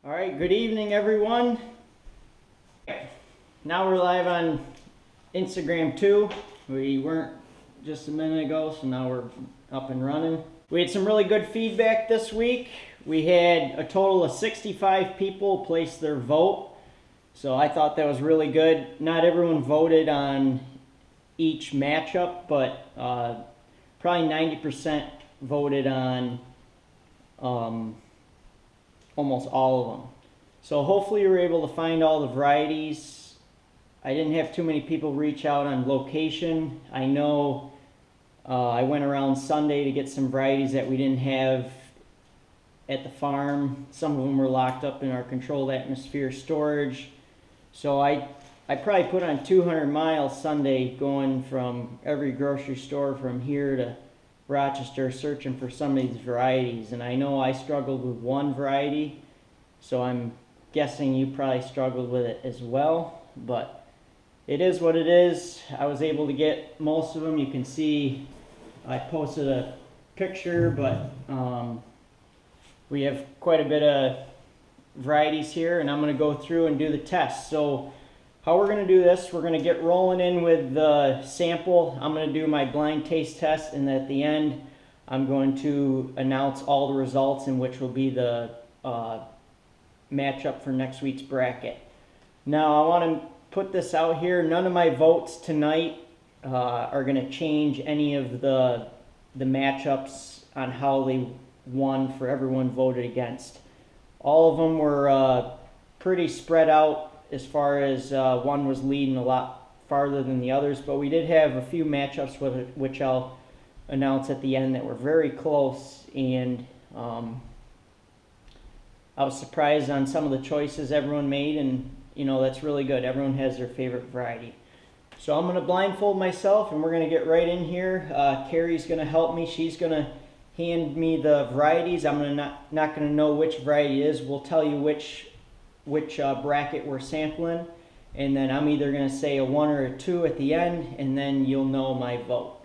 All right, good evening, everyone. Now we're live on Instagram too. We weren't just a minute ago, so now we're up and running. We had some really good feedback this week. We had a total of 65 people place their vote, so I thought that was really good. Not everyone voted on each matchup, but probably 90% voted on almost all of them. So hopefully you were able to find all the varieties. I didn't have too many people reach out on location. I know I went around Sunday to get some varieties that we didn't have at the farm. Some of them were locked up in our controlled atmosphere storage. So I probably put on 200 miles Sunday going from every grocery store from here to Rochester searching for some of these varieties, and I know I struggled with one variety, so I'm guessing you probably struggled with it as well, but it is what it is. I was able to get most of them. You can see I posted a picture, but we have quite a bit of varieties here, and I'm going to go through and do the test. So how we're going to do this, we're going to get rolling in with the sample. I'm going to do my blind taste test, and at the end I'm going to announce all the results, in which will be the matchup for next week's bracket. Now I want to put this out here. None of my votes tonight are going to change any of the matchups on how they won for everyone voted against. All of them were pretty spread out, as far as one was leading a lot farther than the others, but we did have a few matchups with it, which I'll announce at the end, that were very close, and I was surprised on some of the choices everyone made, and you know, that's really good. Everyone has their favorite variety. So I'm going to blindfold myself, and we're going to get right in here. Carrie's going to help me. She's going to hand me the varieties. I'm not going to know which variety it is. We'll tell you which bracket we're sampling, and then I'm either going to say a 1 or a 2 at the end, and then you'll know my vote.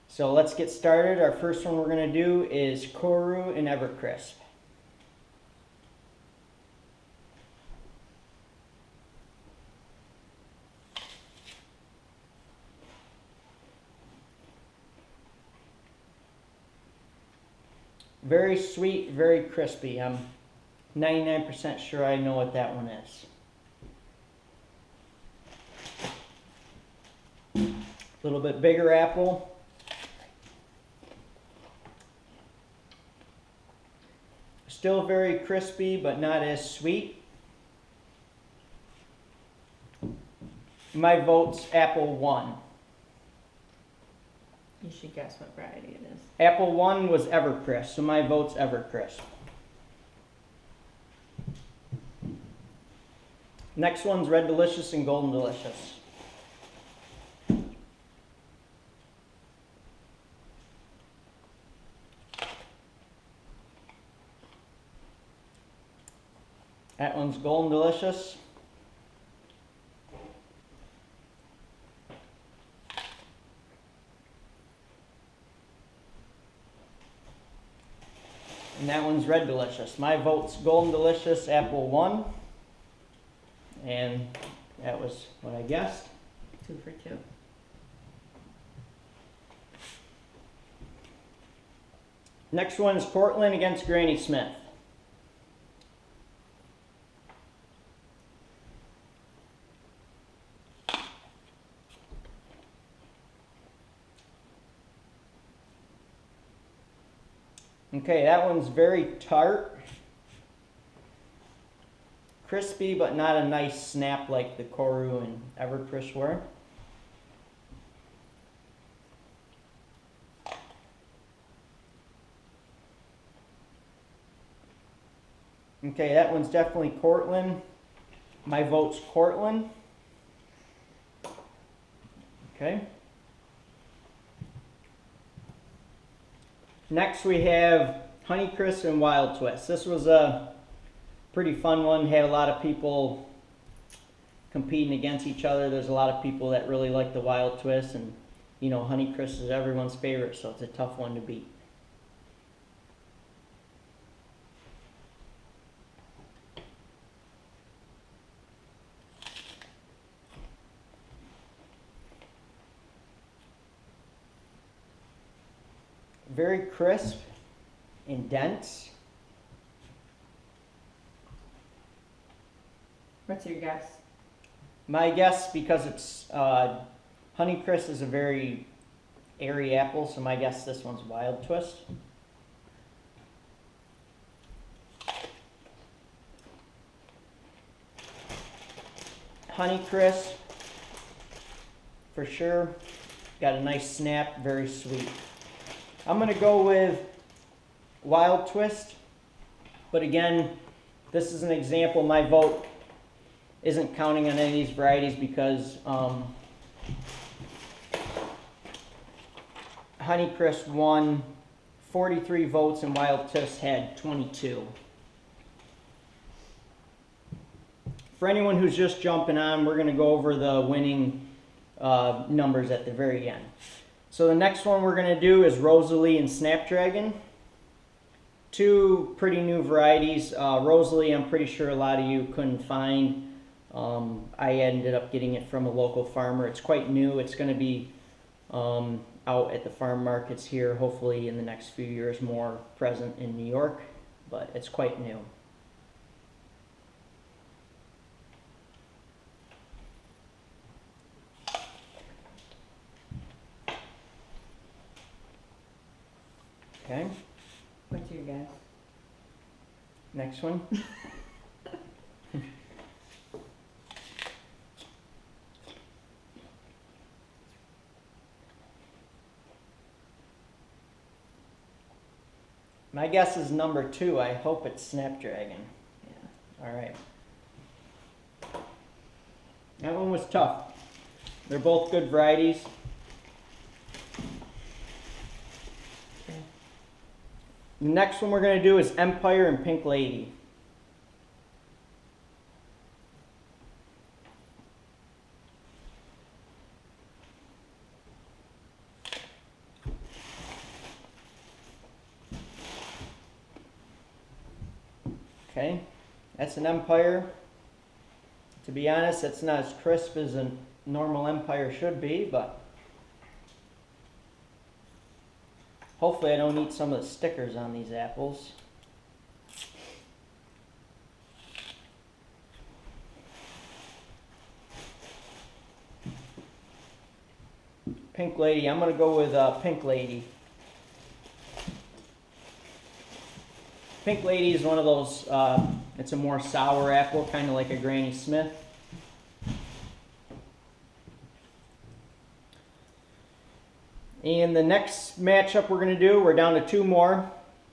So let's get started. Our first one we're going to do is Koru and Evercrisp. Very sweet, very crispy. I'm 99% sure I know what that one is. A little bit bigger apple. Still very crispy, but not as sweet. My vote's apple 1. You should guess what variety it is. Apple 1 was Evercrisp, so my vote's Evercrisp. Next one's Red Delicious and Golden Delicious. That one's Golden Delicious. And that one's Red Delicious. My vote's Golden Delicious, apple 1. And that was what I guessed. 2 for 2. Next one is Portland against Granny Smith. Okay, that one's very tart. Crispy, but not a nice snap like the Koru and Evercrisp were. Okay, that one's definitely Cortland. My vote's Cortland. Okay. Next we have Honeycrisp and Wild Twist. This was a pretty fun one. Had a lot of people competing against each other. There's a lot of people that really like the Wild Twist, and you know, Honeycrisp is everyone's favorite, so it's a tough one to beat. very crisp and dense. What's your guess? My guess, because it's Honeycrisp is a very airy apple, so my guess this one's Wild Twist. Honeycrisp, for sure. Got a nice snap, very sweet. I'm gonna go with Wild Twist, but again, this is an example. My vote isn't counting on any of these varieties because Honeycrisp won 43 votes and Wild Twist had 22. For anyone who's just jumping on, we're going to go over the winning numbers at the very end. So the next one we're going to do is Rosalie and Snapdragon. Two pretty new varieties. Rosalie, I'm pretty sure a lot of you couldn't find. I ended up getting it from a local farmer. It's quite new. It's going to be out at the farm markets here, hopefully in the next few years, more present in New York, but it's quite new. Okay, What's your guess? next one. My guess is number 2. I hope it's Snapdragon. Yeah. All right. That one was tough. They're both good varieties. Okay. The next one we're going to do is Empire and Pink Lady. Okay, that's an Empire. To be honest, it's not as crisp as a normal Empire should be, but hopefully I don't eat some of the stickers on these apples. Pink Lady, I'm going to go with Pink Lady. Pink Lady is one of those, it's a more sour apple, kind of like a Granny Smith. And the next matchup we're going to do, we're down to 2 more.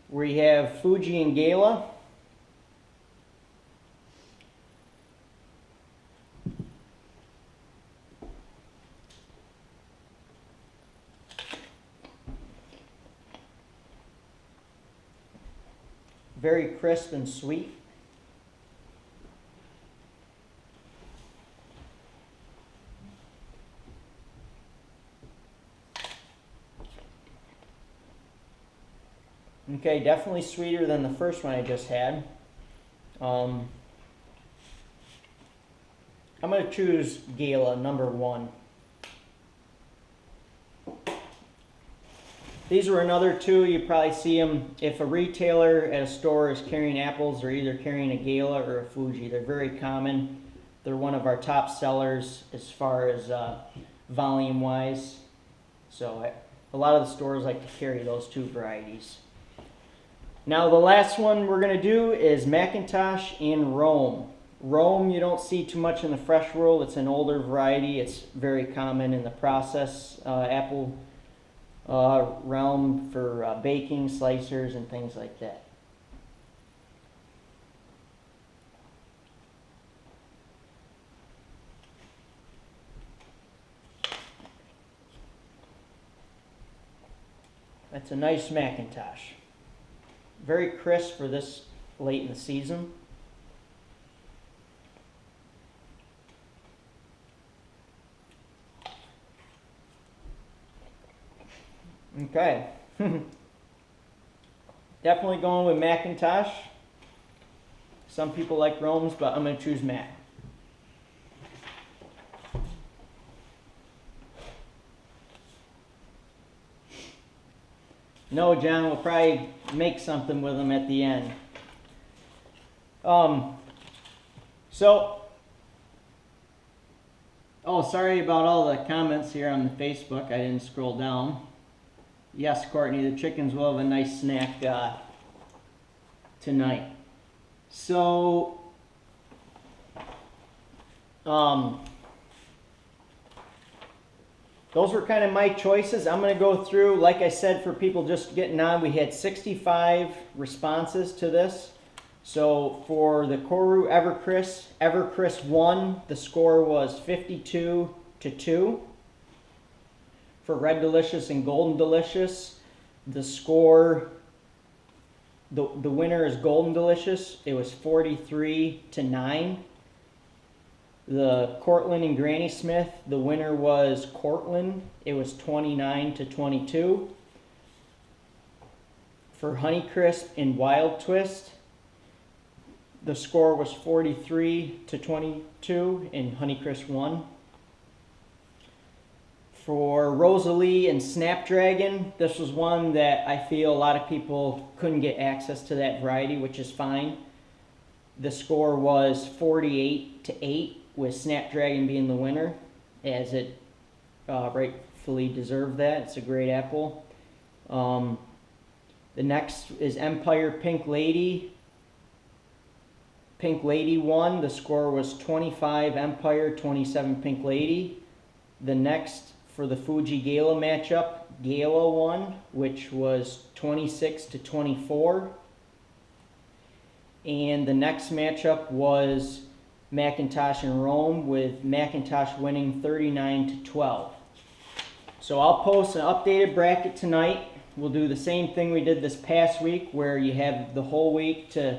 We have Fuji and Gala. Very crisp and sweet. Okay, definitely sweeter than the first one I just had. I'm going to choose Gala, number 1. These were another 2. You probably see them if a retailer at a store is carrying apples. They're either carrying a Gala or a Fuji. They're very common. They're one of our top sellers as far as volume wise. So a lot of the stores like to carry those 2 varieties. Now the last one we're going to do is Macintosh and Rome. Rome you don't see too much in the fresh world. It's an older variety. It's very common in the process apple realm for baking, slicers, and things like that. That's a nice Macintosh. Very crisp for this late in the season. Okay. Definitely going with Macintosh. Some people like Rome's, but I'm going to choose Mac. No, John, we'll probably make something with them at the end. Sorry about all the comments here on the Facebook. I didn't scroll down. Yes, Courtney, the chickens will have a nice snack tonight. So, those were kind of my choices. I'm going to go through, like I said, for people just getting on, we had 65 responses to this. So for the Koru Evercrisp 1, the score was 52-2. For Red Delicious and Golden Delicious, the score, the winner is Golden Delicious. It was 43-9. The Cortland and Granny Smith, the winner was Cortland. It was 29-22. For Honeycrisp and Wild Twist, the score was 43-22 and Honeycrisp won. For Rosalie and Snapdragon, this was one that I feel a lot of people couldn't get access to that variety, which is fine. The score was 48-8, with Snapdragon being the winner, as it rightfully deserved that. It's a great apple. The next is Empire Pink Lady. Pink Lady won. The score was 25 Empire, 27 Pink Lady. The next, for the Fuji Gala matchup, Gala won, which was 26-24. And the next matchup was Macintosh and Rome, with Macintosh winning 39-12. So I'll post an updated bracket tonight. We'll do the same thing we did this past week, where you have the whole week to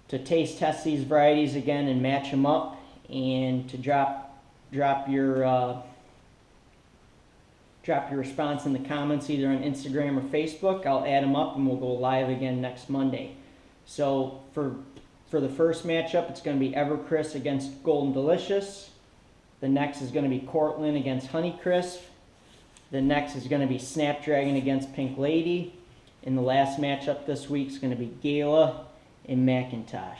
taste test these varieties again and match them up, and to drop your response in the comments either on Instagram or Facebook. I'll add them up and we'll go live again next Monday. So for the first matchup, it's going to be Evercrisp against Golden Delicious. The next is going to be Cortland against Honeycrisp. The next is going to be Snapdragon against Pink Lady. And the last matchup this week is going to be Gala and Macintosh.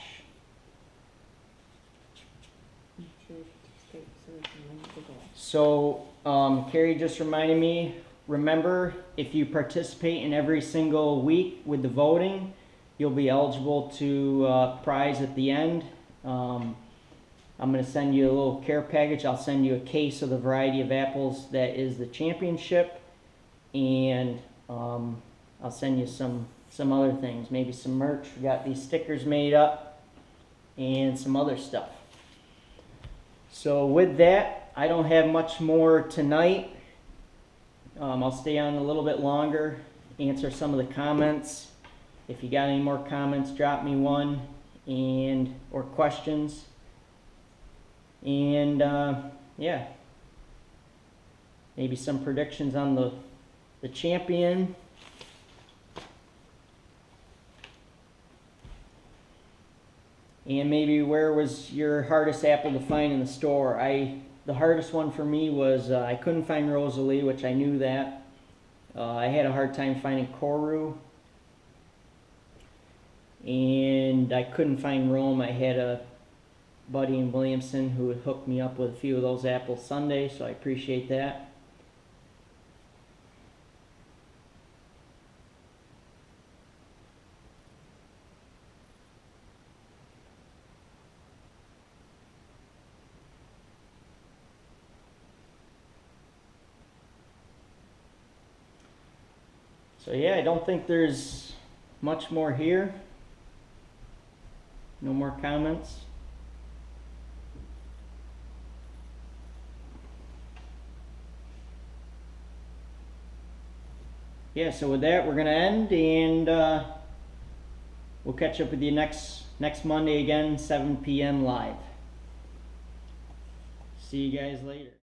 So, Carrie just reminded me, remember, if you participate in every single week with the voting, you'll be eligible to prize at the end. I'm going to send you a little care package. I'll send you a case of the variety of apples that is the championship, and I'll send you some other things, maybe some merch. We got these stickers made up and some other stuff. So with that, I don't have much more tonight. I'll stay on a little bit longer, answer some of the comments. If you got any more comments, drop me one, or questions. And yeah, maybe some predictions on the champion. And maybe where was your hardest apple to find in the store? The hardest one for me was I couldn't find Rosalie, which I knew that. I had a hard time finding Koru. And I couldn't find Rome. I had a buddy in Williamson who had hooked me up with a few of those apples Sunday, so I appreciate that. So yeah, I don't think there's much more here. No more comments. Yeah, so with that, we're going to end, and we'll catch up with you next Monday again, 7 p.m. live. See you guys later.